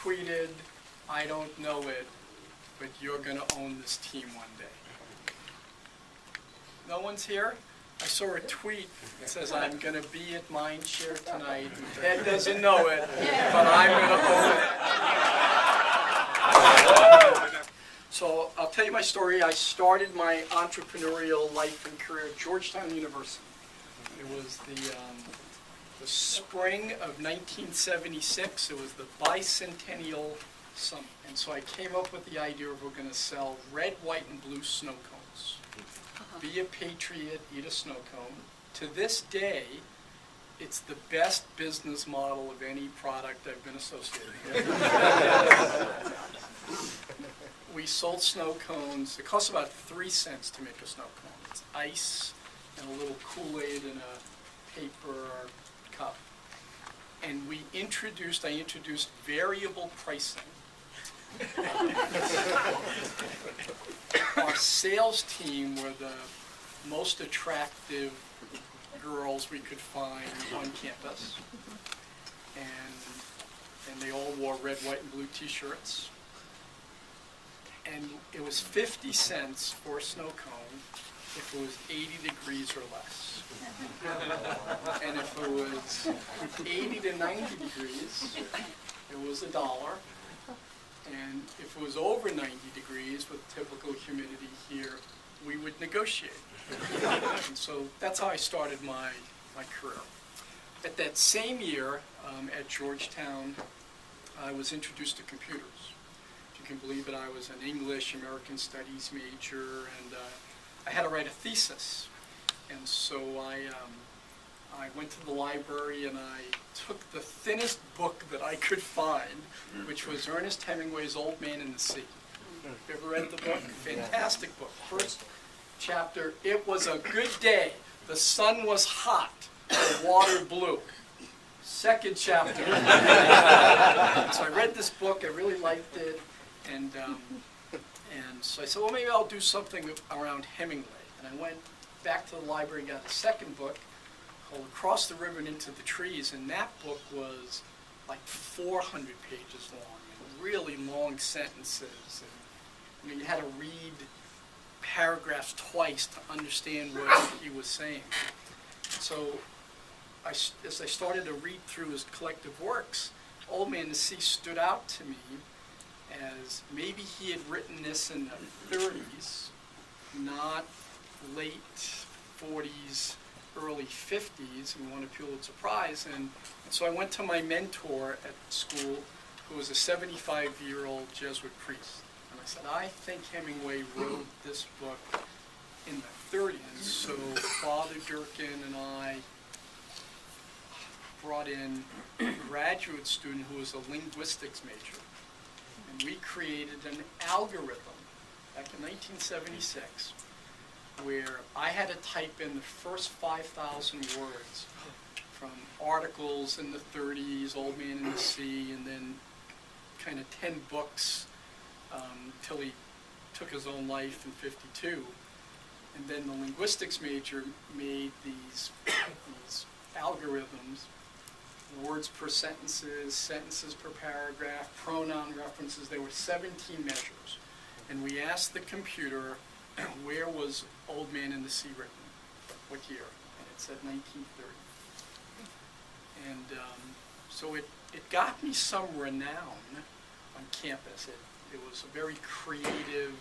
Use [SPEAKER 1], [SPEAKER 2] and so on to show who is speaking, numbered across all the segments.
[SPEAKER 1] tweeted, "I don't know it, but you're going to own this team one day." No one's here? I saw a tweet that says, "I'm going to be at MindShare tonight. Ted doesn't know it, but I'm going to own it." So I'll tell you my story. I started my entrepreneurial life and career at Georgetown University. It was the spring of 1976. It was the bicentennial summit. And so I came up with the idea of we're going to sell red, white, and blue snow cones. Be a patriot, eat a snow cone. To this day, it's the best business model of any product I've been associated with. We sold snow cones. It costs about 3 cents to make a snow cone. It's ice and a little Kool-Aid in a paper cup. And I introduced variable pricing. Our sales team were the most attractive girls we could find on campus. And they all wore red, white, and blue t-shirts. And it was 50 cents for a snow cone if it was 80 degrees or less. And if it was 80 to 90 degrees, it was $1. And if it was over 90 degrees with typical humidity here, we would negotiate. And so that's how I started my career. At that same year at Georgetown, I was introduced to computers. If you can believe it, I was an English, American Studies major, and I had to write a thesis. And so I went to the library and I took the thinnest book that I could find, which was Ernest Hemingway's Old Man and the Sea. You ever read the book? Fantastic book. First chapter, it was a good day. The sun was hot. The water blue. Second chapter. So I read this book. I really liked it. And so I said, well, maybe I'll do something around Hemingway. And I went back to the library and got a second book called Across the River and Into the Trees. And that book was like 400 pages long and really long sentences. And you had to read paragraphs twice to understand what he was saying. So as I started to read through his collective works, Old Man and the Sea stood out to me as maybe he had written this in the 30s, not late 40s, early 50s, and won a Pulitzer Prize. And so I went to my mentor at school, who was a 75-year-old Jesuit priest. And I said, I think Hemingway wrote this book in the 30s. So Father Durkin and I brought in a graduate student who was a linguistics major. And we created an algorithm back in 1976 where I had to type in the first 5,000 words from articles in the 30s, Old Man and the Sea, and then kind of 10 books till he took his own life in '52. And then the linguistics major made these algorithms, words per sentences, sentences per paragraph, pronoun references. There were 17 measures. And we asked the computer, where was Old Man and the Sea written? What year? And it said 1930. And so it got me some renown on campus. It was a very creative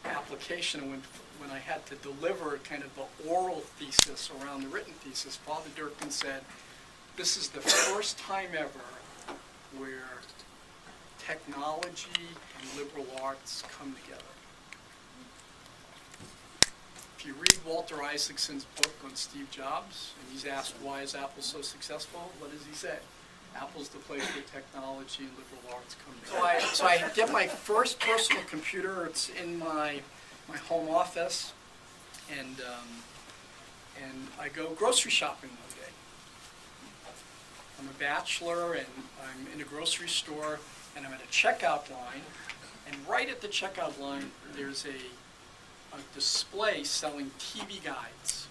[SPEAKER 1] application. And when I had to deliver kind of the oral thesis around the written thesis, Father Durkin said, this is the first time ever where technology and liberal arts come together. If you read Walter Isaacson's book on Steve Jobs, and he's asked why is Apple so successful, what does he say? Apple's the place where technology and liberal arts come together. So I get my first personal computer. It's in my home office, and I go grocery shopping one day. I'm a bachelor, and I'm in a grocery store, and I'm at a checkout line, and right at the checkout line, there's a display selling TV guides.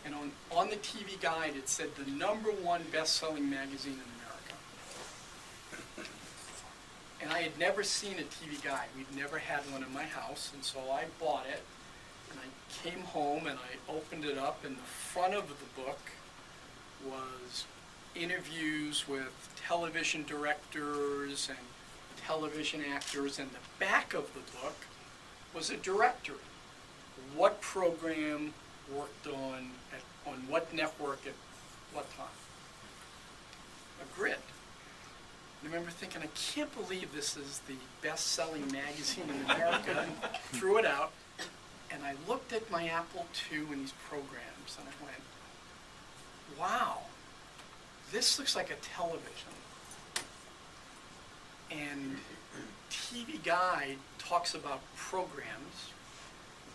[SPEAKER 1] And on the TV guide, it said the #1 best-selling magazine in America. never seen a TV guide. We'd never had one in my house, and so I bought it, and I came home and I opened it up, and the front of the book was interviews with television directors and television actors, and the back of the book was a directory. What program worked on what network at what time? A grid. I remember thinking, I can't believe this is the best-selling magazine in America, and threw it out, and I looked at my Apple II and these programs, and I went, wow, this looks like a television. And TV Guide talks about programs,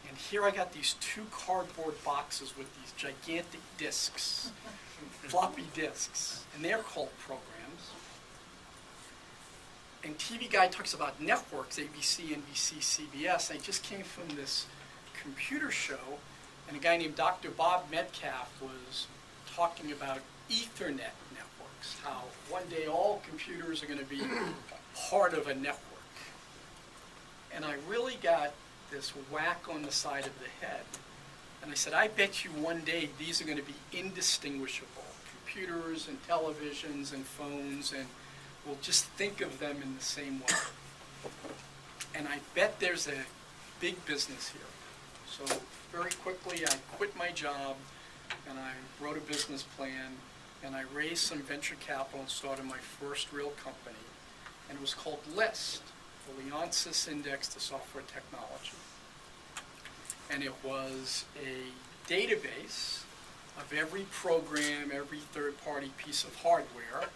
[SPEAKER 1] and here I got these 2 cardboard boxes with these gigantic discs, floppy discs, and they're called programs. And TV Guide talks about networks, ABC, NBC, CBS. I just came from this computer show, and a guy named Dr. Bob Metcalf was talking about Ethernet networks, how one day all computers are going to be part of a network. And I really got this whack on the side of the head. And I said, I bet you one day these are going to be indistinguishable. Computers and televisions and phones, and we'll just think of them in the same way. And I bet there's a big business here. So very quickly I quit my job, and I wrote a business plan, and I raised some venture capital and started my first real company. And it was called LIST, the Leonsis Index to Software Technology. And it was a database of every program, every third-party piece of hardware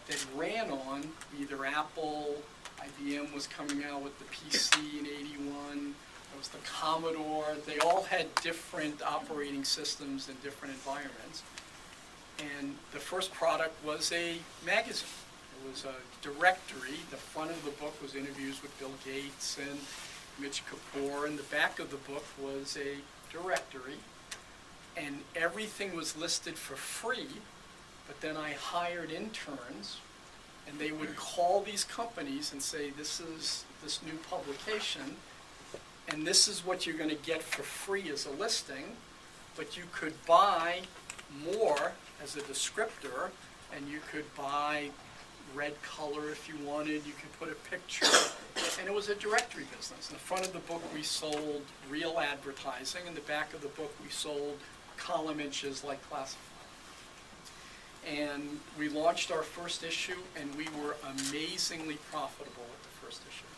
[SPEAKER 1] that ran on either Apple, IBM was coming out with the PC in '81, there was the Commodore. They all had different operating systems in different environments. And the first product was a magazine. It was a directory. The front of the book was interviews with Bill Gates and Mitch Kapoor, and the back of the book was a directory. And everything was listed for free, but then I hired interns, and they would call these companies and say, this is this new publication, and this is what you're going to get for free as a listing, but you could buy more as a descriptor, and you could buy red color if you wanted, you could put a picture, and it was a directory business. In the front of the book we sold real advertising, in the back of the book we sold column inches like Class of MindShare. And we launched our first issue, and we were amazingly profitable with the first issue.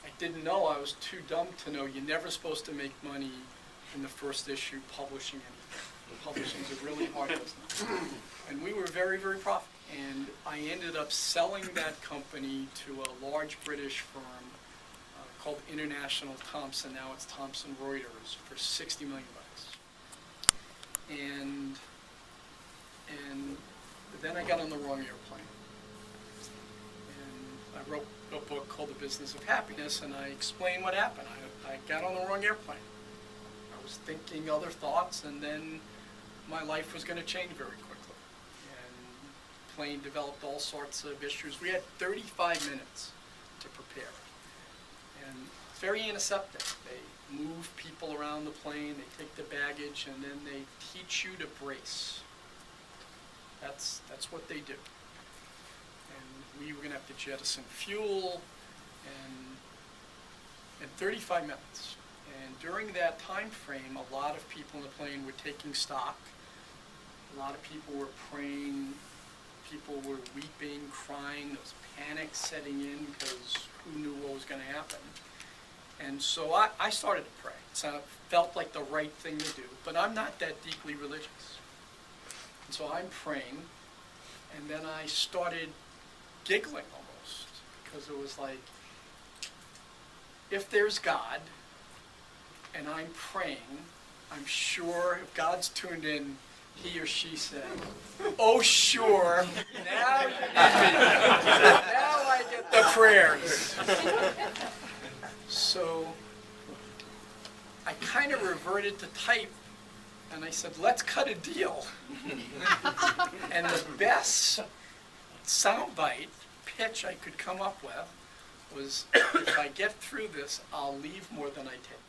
[SPEAKER 1] I didn't know, I was too dumb to know you're never supposed to make money in the first issue publishing anything. Publishing is a really hard business. And we were very, very profitable. And I ended up selling that company to a large British firm called International Thompson. Now it's Thomson Reuters for $60 million. And then I got on the wrong airplane. And I wrote a book called The Business of Happiness, and I explained what happened. I got on the wrong airplane. I was thinking other thoughts, and then my life was going to change very quickly. And the plane developed all sorts of issues. We had 35 minutes to prepare. And it's very antiseptic. They move people around the plane, they take the baggage, and then they teach you to brace. That's what they do. And we were going to have to jettison fuel in 35 minutes. And during that time frame, a lot of people in the plane were taking stock. A lot of people were praying. People were weeping, crying. There was panic setting in because who knew what was going to happen. And so I started to pray. So it felt like the right thing to do. But I'm not that deeply religious. And so I'm praying, and then I started giggling almost, because it was like, if there's God, and I'm praying, I'm sure if God's tuned in, he or she said, oh sure, now you need me. Now I get the prayers. So I kind of reverted to type, and I said, let's cut a deal. And the best soundbite pitch I could come up with was, if I get through this, I'll leave more than I take.